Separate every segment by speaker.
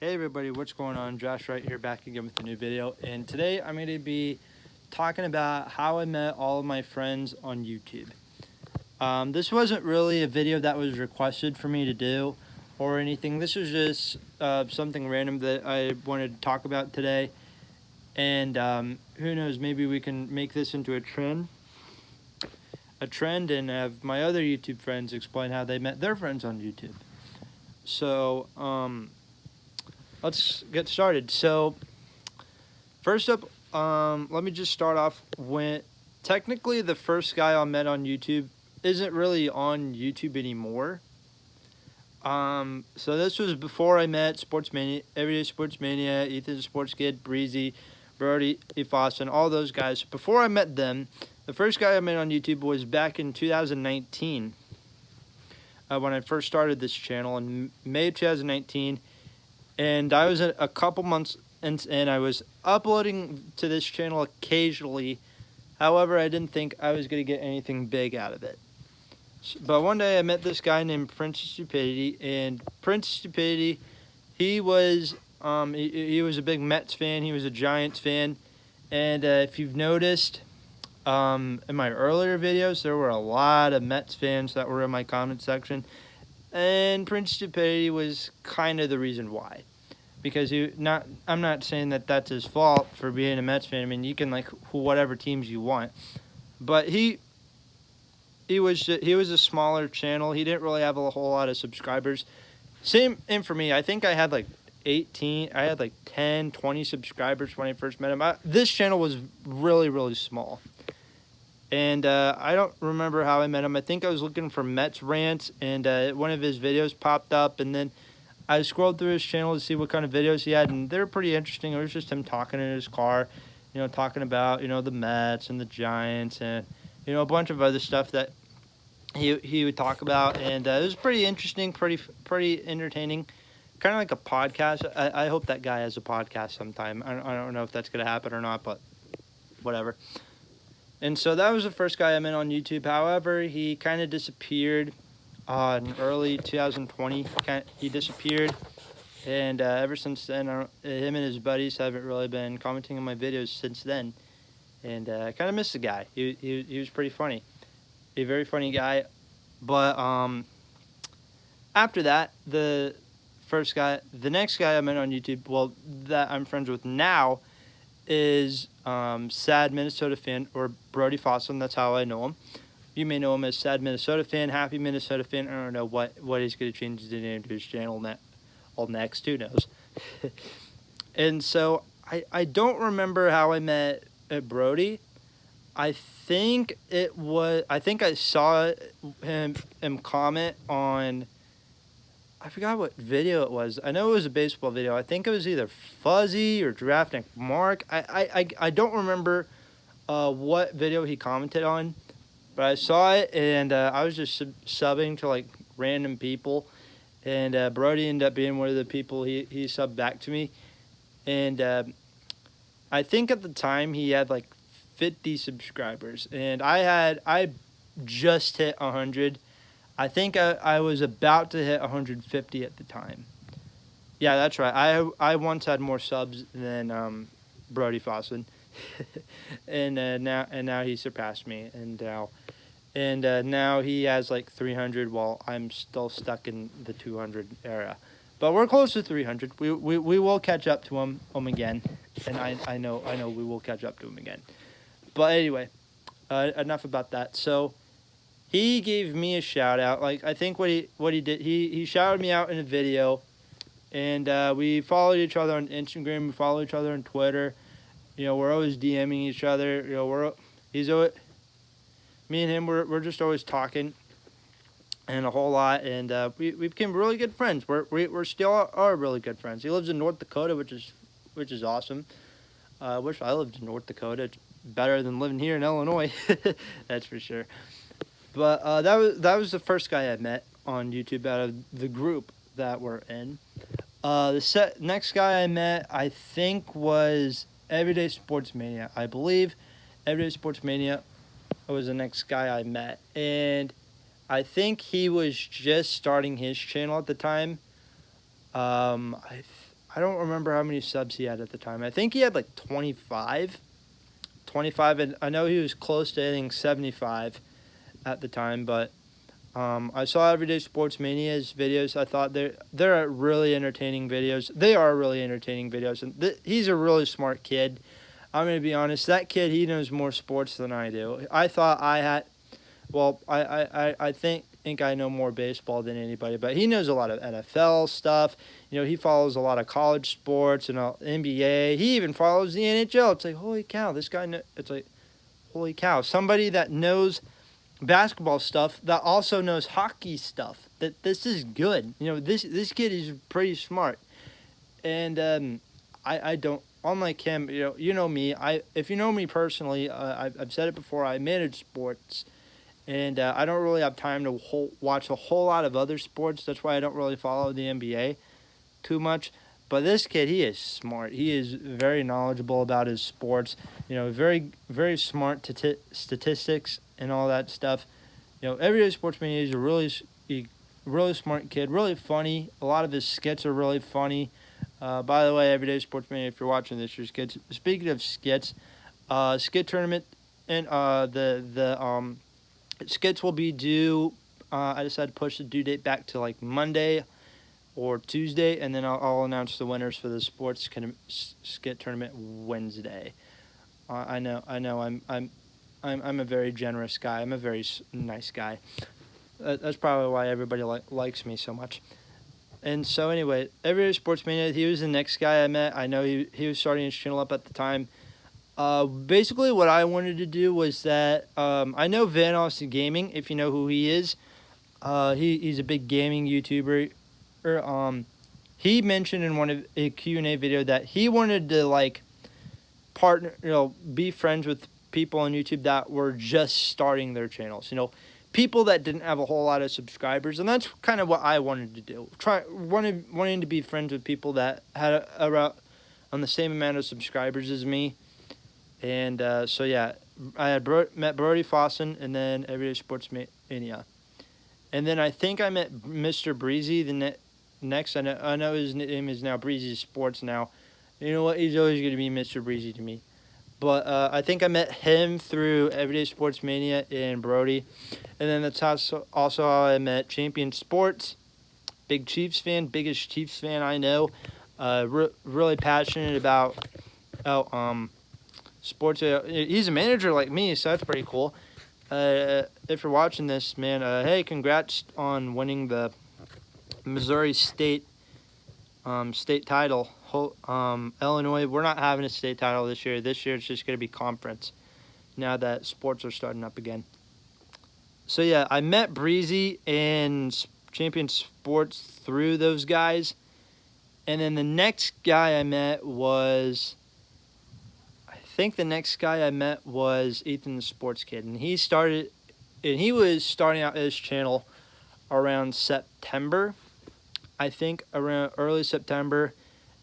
Speaker 1: Hey everybody, what's going on? Josh right here, back again with a new video. And today I'm going to be talking about how I met all of my friends on YouTube. This wasn't really a video that was requested for me to do or anything. This was just something random that I wanted to talk about today. And who knows, maybe we can make this into a trend. And have my other YouTube friends explain how they met their friends on YouTube. So, let's get started. So, first up, let me just start off with technically the first guy I met on YouTube isn't really on YouTube anymore. So this was before I met Sportsmania, Everyday Sportsmania, Ethan the Sports Kid, Breezy, Brody, Efoston, all those guys. Before I met them, the first guy I met on YouTube was back in 2019. When I first started this channel in May of 2019. And I was a couple months and I was uploading to this channel occasionally. However, I didn't think I was going to get anything big out of it. But one day I met this guy named Prince Stupidity, and Prince Stupidity, he was a big Mets fan. He was a Giants fan, and if you've noticed, in my earlier videos, there were a lot of Mets fans that were in my comment section. And Prince Stupidity was kind of the reason why. Because I'm not saying that that's his fault for being a Mets fan. I mean, you can like whatever teams you want. But he was a smaller channel. He didn't really have a whole lot of subscribers. Same in for me. I think I had like 10, 20 subscribers when I first met him. This channel was really, really small. And I don't remember how I met him. I think I was looking for Mets rants, and one of his videos popped up, and then I scrolled through his channel to see what kind of videos he had, and they were pretty interesting. It was just him talking in his car, talking about, the Mets and the Giants and, a bunch of other stuff that he would talk about, and it was pretty interesting, pretty entertaining, kind of like a podcast. I hope that guy has a podcast sometime. I don't know if that's going to happen or not, but whatever. And so that was the first guy I met on YouTube. However, he kind of disappeared in early 2020. He disappeared. And ever since then, him and his buddies haven't really been commenting on my videos since then. And I kind of miss the guy. He was pretty funny. A very funny guy. But after that, the next guy I met on YouTube, well, that I'm friends with now, is Sad Minnesota Fan, or Brody Fosson. That's how I know him. You may know him as Sad Minnesota Fan, Happy Minnesota Fan. I don't know what he's going to change the name to his channel next. Who knows? And so I don't remember how I met Brody. I think I saw him comment on, I forgot what video it was. I know it was a baseball video. I think it was either Fuzzy or Draftnik Mark. I don't remember what video he commented on, but I saw it, and I was just subbing to like random people, and Brody ended up being one of the people he subbed back to me, and I think at the time he had like 50 subscribers, and I just hit 100. I think I was about to hit 150 at the time. Yeah, that's right. I once had more subs than Brody Fosson, and now he surpassed me, and now he has like 300, while I'm still stuck in the 200 era. But we're close to 300. We will catch up to him again, and I know we will catch up to him again. But anyway, enough about that. So he gave me a shout out. Like, I think what he did, he shouted me out in a video, and we followed each other on Instagram. We follow each other on Twitter. We're always DMing each other. Me and him, we're just always talking, and a whole lot. And we became really good friends. We're still are really good friends. He lives in North Dakota, which is awesome. I wish I lived in North Dakota. It's better than living here in Illinois. That's for sure. But that was the first guy I met on YouTube out of the group that we're in. The next guy I met, I think, was Everyday Sportsmania. I believe Everyday Sportsmania was the next guy I met, and I think he was just starting his channel at the time. I I don't remember how many subs he had at the time. I think he had like 25. 25, and I know he was close to hitting 75 at the time, but I saw Everyday Sports Mania's videos. I thought they're really entertaining videos. They are really entertaining videos, and he's a really smart kid. I'm going to be honest. That kid, he knows more sports than I do. I thought I had, well, I think I know more baseball than anybody, but he knows a lot of NFL stuff. You know, he follows a lot of college sports and NBA. He even follows the NHL. It's like, holy cow, this guy, it's like, holy cow. Somebody that knows basketball stuff that also knows hockey stuff. This is good. You know, this kid is pretty smart. And I don't, unlike him, you know me. If you know me personally, I've said it before. I manage sports, and I don't really have time to watch a whole lot of other sports. That's why I don't really follow the NBA too much. But this kid, he is smart. He is very knowledgeable about his sports. You know, very, very smart statistics and all that stuff. You know, Everyday Sportsman is a really smart kid, really funny. A lot of his skits are really funny. By the way, Everyday Sportsman, if you're watching this year's skits, speaking of skits, skit tournament and the skits will be due. I decided to push the due date back to like Monday or Tuesday, and then I'll announce the winners for the sports skit tournament Wednesday. I know. I'm a very generous guy. I'm a very nice guy. That's probably why everybody likes me so much. And so anyway, Everyday Sportsmania, he was the next guy I met. I know he was starting his channel up at the time. Basically, what I wanted to do was that I know Van Austin Gaming, if you know who he is. He's a big gaming YouTuber. He mentioned in one of a Q&A video that he wanted to like partner, be friends with people on YouTube that were just starting their channels. People that didn't have a whole lot of subscribers, and that's kind of what I wanted to do. Wanting to be friends with people that had around on the same amount of subscribers as me. And so yeah, I had met Brody Fossen and then Everyday Sports Mania. And then I think I met Mr. Breezy next. I know his name is now Breezy Sports now. You know what? He's always going to be Mr. Breezy to me. But I think I met him through Everyday Sports Mania and Brody. And then that's also how I met Champion Sports. Big Chiefs fan, biggest Chiefs fan I know. Really passionate about sports. He's a manager like me, so that's pretty cool. If you're watching this, man, hey, congrats on winning the Missouri State title. Illinois, we're not having a state title this year. This year it's just going to be conference now that sports are starting up again. So yeah, I met Breezy and Champion Sports through those guys. And then the next guy I met was, Ethan the Sports Kid. And he was starting out his channel around September. I think around early September.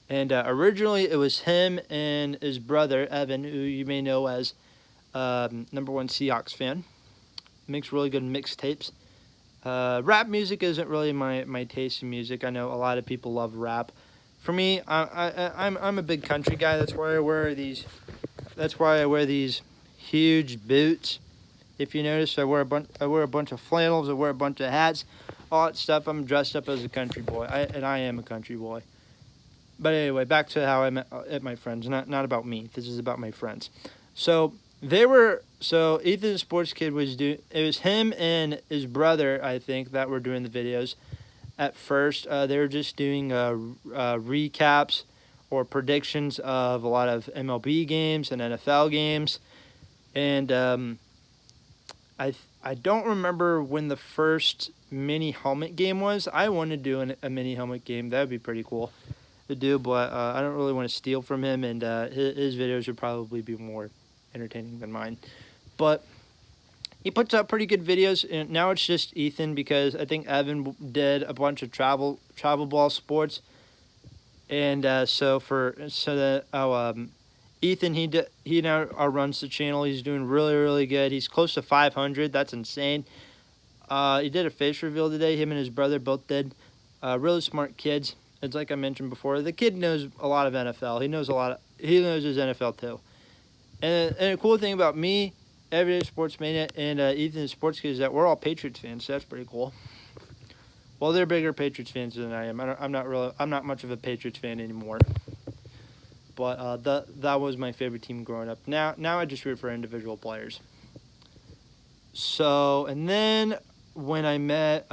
Speaker 1: And originally it was him and his brother, Evan, who you may know as #1 Seahawks fan. Makes really good mixtapes. Rap music isn't really my taste in music. I know a lot of people love rap. For me, I'm a big country guy. That's why I wear these huge boots. If you notice, I wear a bunch of flannels. I wear a bunch of hats. All that stuff. I'm dressed up as a country boy. I am a country boy. But anyway, back to how I met my friends. Not about me. This is about my friends. So Ethan the Sports Kid it was him and his brother, I think, that were doing the videos. At first, they were just doing recaps or predictions of a lot of MLB games and NFL games. And I don't remember when the first mini helmet game was. I want to do a mini helmet game. That would be pretty cool to do, but I don't really want to steal from him, and his videos would probably be more entertaining than mine. But he puts out pretty good videos, and now it's just Ethan because I think Evan did a bunch of travel ball sports, and Ethan he now runs the channel. He's doing really, really good. He's close to 500. That's insane. He did a face reveal today. Him and his brother both did. Really smart kids. It's like I mentioned before. The kid knows a lot of NFL. He knows he knows his NFL too. And a cool thing about me, Everyday Sports Mania, and Ethan the Sports Kid is that we're all Patriots fans. So that's pretty cool. Well, they're bigger Patriots fans than I am. I'm not much of a Patriots fan anymore. But that was my favorite team growing up. Now I just root for individual players. So, and then when I met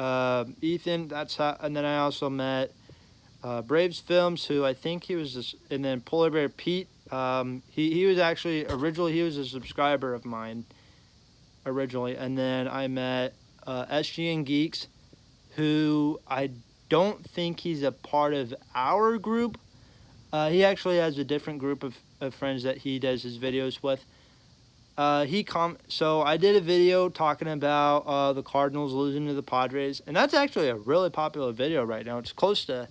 Speaker 1: Ethan, and then I also met Braves Films, who I think he was this, and then Polar Bear Pete. He was actually originally he was a subscriber of mine originally, and then I met SGN Geeks, who I don't think he's a part of our group. He actually has a different group of friends that he does his videos with. So I did a video talking about the Cardinals losing to the Padres, and that's actually a really popular video right now. It's close to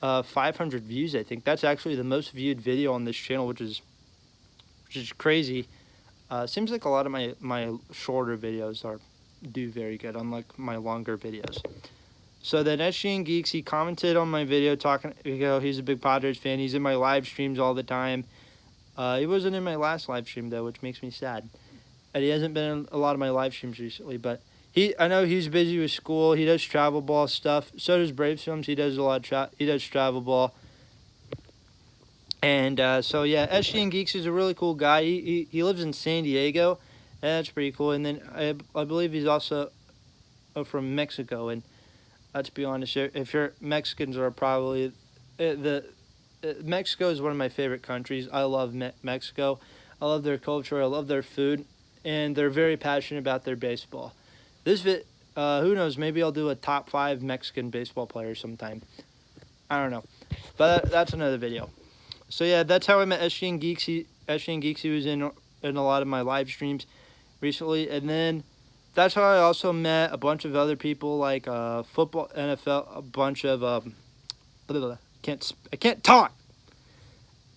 Speaker 1: 500 views, I think. That's actually the most viewed video on this channel, which is crazy. Seems like a lot of my shorter videos do very good, unlike my longer videos. So then SGN Geeks, he commented on my video talking, he's a big Padres fan. He's in my live streams all the time. He wasn't in my last live stream, though, which makes me sad. And he hasn't been in a lot of my live streams recently, but I know he's busy with school. He does travel ball stuff. So does Braves Films. He does a lot of he does travel ball. And so, yeah, SGN Geeks is a really cool guy. He lives in San Diego, and that's pretty cool. And then I believe he's also from Mexico, and to be honest, if you're Mexicans are probably Mexico is one of my favorite countries. I love Mexico. I love their culture. I love their food, and they're very passionate about their baseball. Who knows? Maybe I'll do a top 5 Mexican baseball players sometime. I don't know, but that's another video. So yeah, that's how I met SGN Geeks. SGN Geeks, he was in a lot of my live streams recently, and then that's how I also met a bunch of other people like football, NFL, a bunch of I can't talk.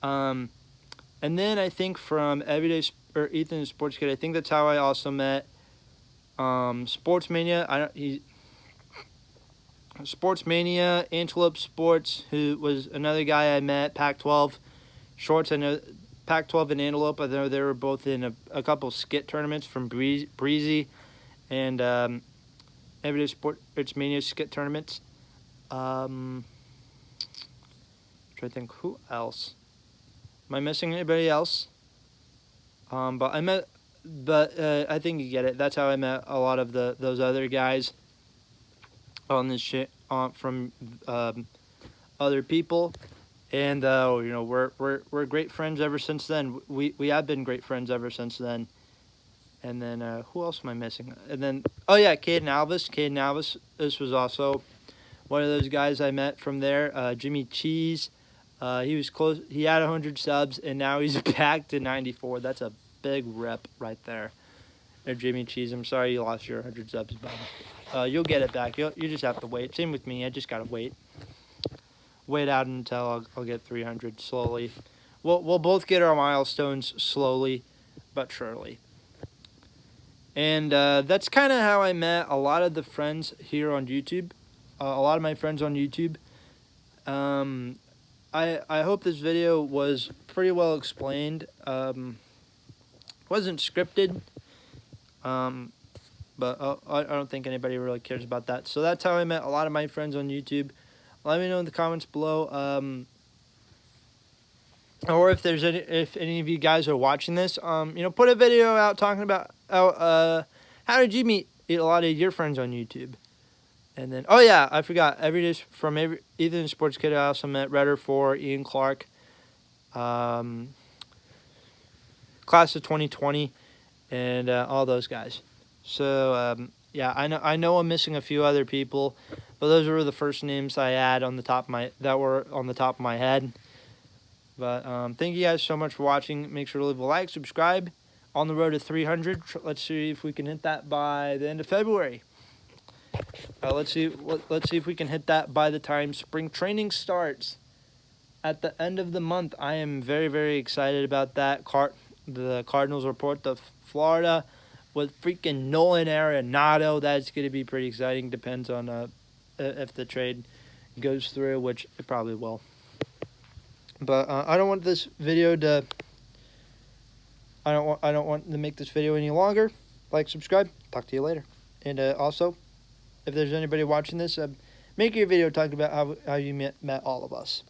Speaker 1: And then I think from Ethan the Sports Kid, I think that's how I also met Sports Mania. Sports Mania, Antelope Sports, who was another guy I met. Pac-12 Shorts. I know Pac-12 and Antelope. I know they were both in a couple skit tournaments from Breezy and Everyday Sports Mania skit tournaments. I'm trying to think who else. Am I missing anybody else? But I think you get it. That's how I met a lot of those other guys on this shit from other people, and we're great friends ever since then. We have been great friends ever since then. And then who else am I missing? And then Caden Alvis. This was also one of those guys I met from there. Jimmy Cheese. He was close. He had 100 subs, and now he's back to 94. That's a big rep right there. Jimmy Cheese, I'm sorry you lost your 100 subs, but you'll get it back. You just have to wait. Same with me. I just gotta wait. Wait out until I'll get 300 slowly. We'll both get our milestones slowly, but surely. And that's kind of how I met a lot of the friends here on YouTube. A lot of my friends on YouTube. I hope this video was pretty well explained. Wasn't scripted. But I don't think anybody really cares about that. So that's how I met a lot of my friends on YouTube. Let me know in the comments below. Or if any of you guys are watching this, put a video out talking about how did you meet a lot of your friends on YouTube. And then, I forgot. Ethan Sports Kid, I also met Redder 4, Ian Clark, class of 2020, and all those guys. So I know I'm missing a few other people, but those were the first names I had that were on the top of my head. But thank you guys so much for watching. Make sure to leave a like, subscribe. On the road to 300. Let's see if we can hit that by the end of February. Let's see if we can hit that by the time spring training starts at the end of the month. I am very, very excited about that. The Cardinals report to Florida with freaking Nolan Arenado. That's going to be pretty exciting. Depends on if the trade goes through, which it probably will. But I don't want this video to. I don't want to make this video any longer. Like, subscribe. Talk to you later. And also, if there's anybody watching this, make your video talking about how you met all of us.